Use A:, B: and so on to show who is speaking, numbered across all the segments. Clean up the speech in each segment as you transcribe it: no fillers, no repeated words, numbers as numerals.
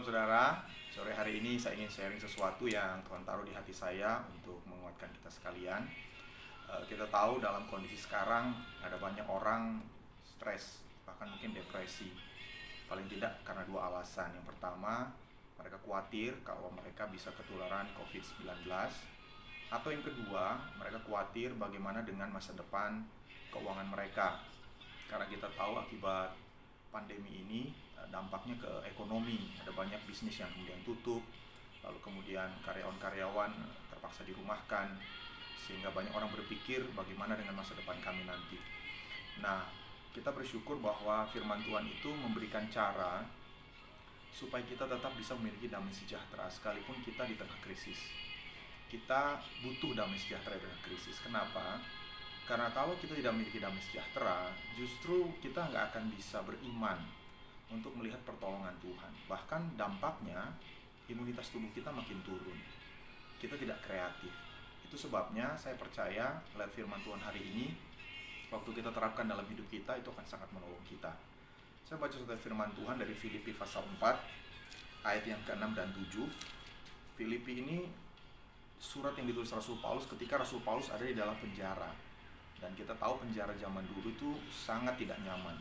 A: Shalom saudara, sore hari ini saya ingin sharing sesuatu yang Tuhan taruh di hati saya untuk menguatkan kita sekalian. Kita tahu dalam kondisi sekarang ada banyak orang stres, bahkan mungkin depresi. Paling tidak karena dua alasan. Yang pertama, mereka khawatir kalau mereka bisa ketularan COVID-19. Atau yang kedua, mereka khawatir bagaimana dengan masa depan keuangan mereka. Karena kita tahu akibat pandemi ini dampaknya ke ekonomi, ada banyak bisnis yang kemudian tutup, lalu kemudian karyawan-karyawan terpaksa dirumahkan, sehingga banyak orang berpikir bagaimana dengan masa depan kami nanti. Nah, kita bersyukur bahwa firman Tuhan itu memberikan cara supaya kita tetap bisa memiliki damai sejahtera sekalipun kita di tengah krisis. Kita butuh damai sejahtera dengan krisis. Kenapa? Karena kalau kita tidak memiliki damai sejahtera, justru kita nggak akan bisa beriman untuk melihat pertolongan Tuhan. Bahkan dampaknya, imunitas tubuh kita makin turun. Kita tidak kreatif. Itu sebabnya saya percaya lewat firman Tuhan hari ini, waktu kita terapkan dalam hidup kita, itu akan sangat menolong kita. Saya baca satu firman Tuhan dari Filipi pasal 4, ayat yang ke-6 dan 7. Filipi ini surat yang ditulis Rasul Paulus ketika Rasul Paulus ada di dalam penjara. Dan kita tahu penjara zaman dulu itu sangat tidak nyaman.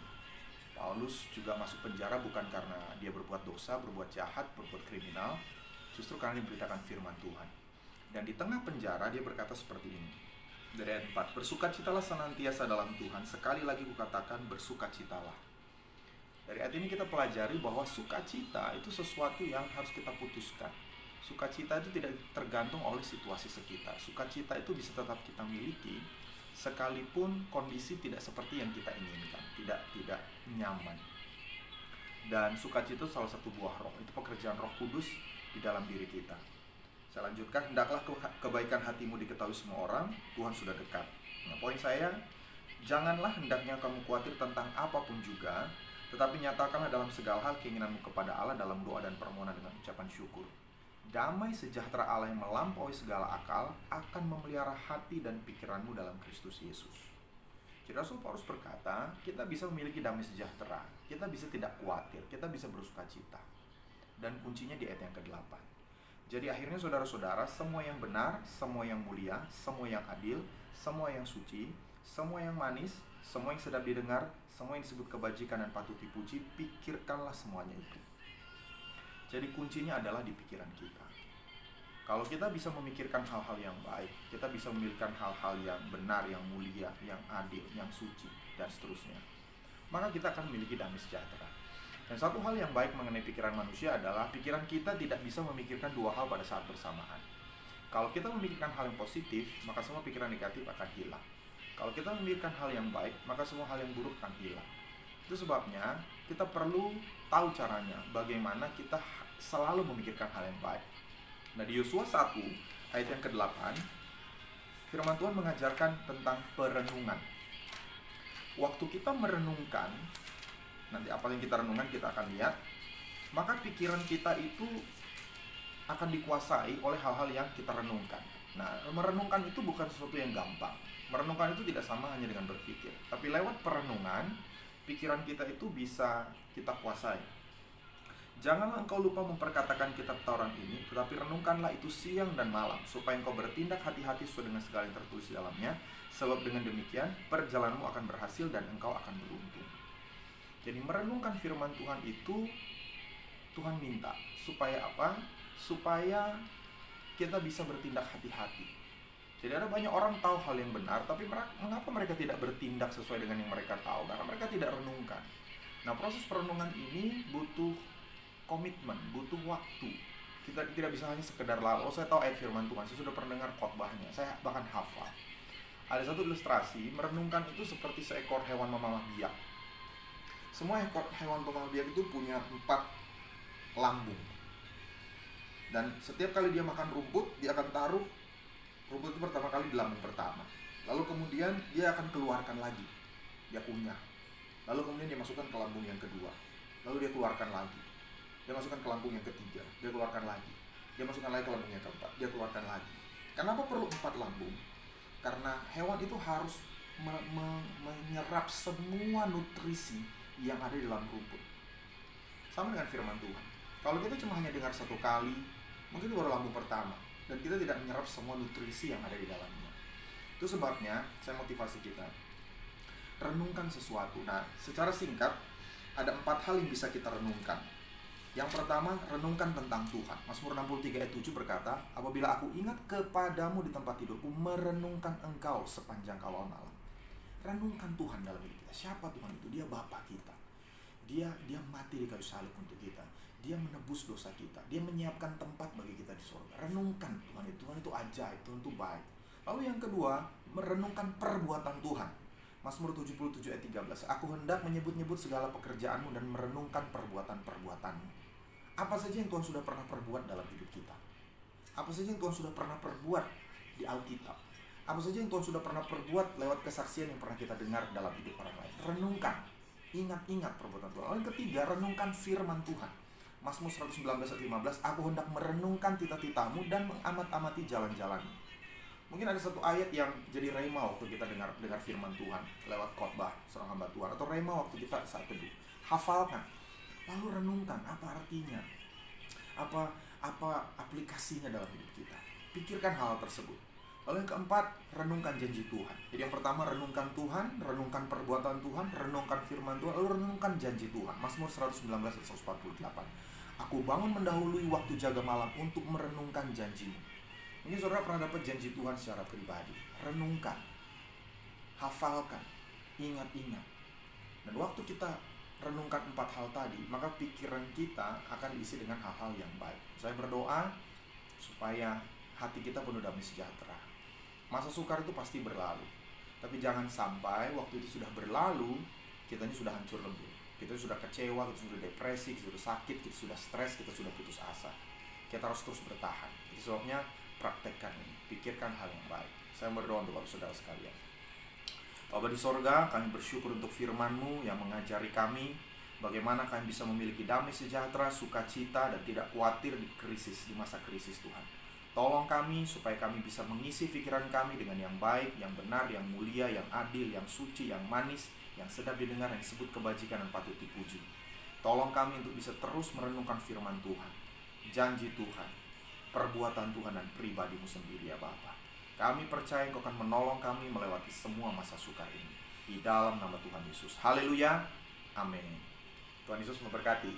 A: Paulus juga masuk penjara bukan karena dia berbuat dosa, berbuat jahat, berbuat kriminal, justru karena diberitakan firman Tuhan. Dan di tengah penjara dia berkata seperti ini. Dari ayat 4, bersukacitalah senantiasa dalam Tuhan, sekali lagi kukatakan bersukacitalah. Dari ayat ini kita pelajari bahwa sukacita itu sesuatu yang harus kita putuskan. Sukacita itu tidak tergantung oleh situasi sekitar. Sukacita itu bisa tetap kita miliki sekalipun kondisi tidak seperti yang kita inginkan, tidak nyaman. Dan sukacita itu salah satu buah roh, itu pekerjaan Roh Kudus di dalam diri kita. Saya lanjutkan, hendaklah kebaikan hatimu diketahui semua orang, Tuhan sudah dekat. Nah, poin saya, janganlah hendaknya kamu khawatir tentang apapun juga, tetapi nyatakanlah dalam segala hal keinginanmu kepada Allah dalam doa dan permohonan dengan ucapan syukur. Damai sejahtera Allah yang melampaui segala akal akan memelihara hati dan pikiranmu dalam Kristus Yesus. Jadi Rasul Paulus berkata, kita bisa memiliki damai sejahtera, kita bisa tidak khawatir, kita bisa bersukacita. Dan kuncinya di ayat yang ke-8. Jadi akhirnya saudara-saudara, semua yang benar, semua yang mulia, semua yang adil, semua yang suci, semua yang manis, semua yang sedap didengar, semua yang disebut kebajikan dan patut dipuji, pikirkanlah semuanya itu. Jadi kuncinya adalah di pikiran kita. Kalau kita bisa memikirkan hal-hal yang baik, kita bisa memikirkan hal-hal yang benar, yang mulia, yang adil, yang suci, dan seterusnya, maka kita akan memiliki damai sejahtera. Dan satu hal yang baik mengenai pikiran manusia adalah pikiran kita tidak bisa memikirkan dua hal pada saat bersamaan. Kalau kita memikirkan hal yang positif, maka semua pikiran negatif akan hilang. Kalau kita memikirkan hal yang baik, maka semua hal yang buruk akan hilang. Itu sebabnya kita perlu tahu caranya bagaimana kita selalu memikirkan hal yang baik. Nah, di Yosua 1 ayat yang ke-8, firman Tuhan mengajarkan tentang perenungan. Waktu kita merenungkan, nanti apa yang kita renungkan kita akan lihat, maka pikiran kita itu akan dikuasai oleh hal-hal yang kita renungkan. Nah, merenungkan itu bukan sesuatu yang gampang. Merenungkan itu tidak sama hanya dengan berpikir, tapi lewat perenungan pikiran kita itu bisa kita kuasai. Janganlah engkau lupa memperkatakan kitab Taurat ini, tetapi renungkanlah itu siang dan malam, supaya engkau bertindak hati-hati sesuai dengan segala yang tertulis di dalamnya, sebab dengan demikian perjalananmu akan berhasil dan engkau akan beruntung. Jadi merenungkan firman Tuhan itu Tuhan minta supaya apa? Supaya kita bisa bertindak hati-hati. Jadi ada banyak orang tahu hal yang benar, tapi mengapa mereka tidak bertindak sesuai dengan yang mereka tahu? Karena mereka tidak renungkan. Nah, proses perenungan ini butuh komitmen, butuh waktu. Kita tidak bisa hanya sekedar lalu, saya tahu ayat firman Tuhan, saya sudah pernah dengar khotbahnya, saya bahkan hafal. Ada satu ilustrasi, merenungkan itu seperti seekor hewan memanah biak. Semua ekor hewan pemanah biak itu punya 4 lambung. Dan setiap kali dia makan rumput, dia akan taruh rumput itu pertama kali di lambung pertama. Lalu kemudian dia akan keluarkan lagi. Dia kunyah. Lalu kemudian dia masukkan ke lambung yang kedua. Lalu dia keluarkan lagi. Dia masukkan ke lambung yang ketiga. Dia keluarkan lagi. Dia masukkan lagi ke lambung yang keempat. Dia keluarkan lagi. Kenapa perlu 4 lambung? Karena hewan itu harus menyerap semua nutrisi yang ada di dalam rumput. Sama dengan firman Tuhan. Kalau kita cuma hanya dengar satu kali, mungkin itu baru lampu pertama, dan kita tidak menyerap semua nutrisi yang ada di dalamnya. Itu sebabnya saya motivasi kita, renungkan sesuatu. Nah, secara singkat ada 4 hal yang bisa kita renungkan. Yang pertama, renungkan tentang Tuhan. Mazmur 63 ayat 7 berkata, apabila aku ingat kepadamu di tempat tidurku, merenungkan engkau sepanjang kawal malam. Renungkan Tuhan dalam hidup kita. Siapa Tuhan itu? Dia Bapa kita. Dia mati di kayu salib untuk kita. Dia menebus dosa kita. Dia menyiapkan tempat bagi kita di surga. Renungkan Tuhan itu. Tuhan itu ajaib, Tuhan itu baik. Lalu yang kedua, merenungkan perbuatan Tuhan. Mazmur 77 ayat 13. Aku hendak menyebut-nyebut segala pekerjaanmu dan merenungkan perbuatan-perbuatanmu. Apa saja yang Tuhan sudah pernah perbuat dalam hidup kita? Apa saja yang Tuhan sudah pernah perbuat di Alkitab? Apa saja yang Tuhan sudah pernah perbuat lewat kesaksian yang pernah kita dengar dalam hidup orang lain? Renungkan, ingat-ingat perbuatan Tuhan. Lalu yang ketiga, renungkan firman Tuhan. Mazmur 119 ayat 15. Aku hendak merenungkan titah-titahmu dan mengamat-amati jalan-jalanmu. Mungkin ada satu ayat yang jadi rema waktu kita dengar firman Tuhan lewat khotbah seorang hamba Tuhan, atau rema waktu kita saat teduh. Hafalkan, lalu renungkan apa artinya, apa aplikasinya dalam hidup kita. Pikirkan hal tersebut. Lalu yang keempat, renungkan janji Tuhan. Jadi yang pertama, renungkan Tuhan, renungkan perbuatan Tuhan, renungkan firman Tuhan, lalu renungkan janji Tuhan. Mazmur 119 ayat 148. Aku bangun mendahului waktu jaga malam untuk merenungkan janjimu. Mungkin saudara pernah dapat janji Tuhan secara pribadi. Renungkan, hafalkan, ingat-ingat. Dan waktu kita renungkan 4 hal tadi, maka pikiran kita akan diisi dengan hal-hal yang baik. Saya berdoa supaya hati kita penuh damai sejahtera. Masa sukar itu pasti berlalu, tapi jangan sampai waktu itu sudah berlalu, kitanya sudah hancur lebur. Kita sudah kecewa, kita sudah depresi, kita sudah sakit, kita sudah stres, kita sudah putus asa. Kita harus terus bertahan. Itu sebabnya praktekkan ini, pikirkan hal yang baik. Saya berdoa untuk saudara sekalian. Bapa di sorga, kami bersyukur untuk firman-Mu yang mengajari kami bagaimana kami bisa memiliki damai sejahtera, sukacita, dan tidak khawatir di masa krisis Tuhan. Tolong kami supaya kami bisa mengisi pikiran kami dengan yang baik, yang benar, yang mulia, yang adil, yang suci, yang manis, yang sedap didengar, yang disebut kebajikan dan patut dipuji. Tolong kami untuk bisa terus merenungkan firman Tuhan, janji Tuhan, perbuatan Tuhan, dan pribadi-Mu sendiri ya Bapa. Kami percaya Engkau akan menolong kami melewati semua masa sukar ini. Di dalam nama Tuhan Yesus. Haleluya. Amin. Tuhan Yesus memberkati.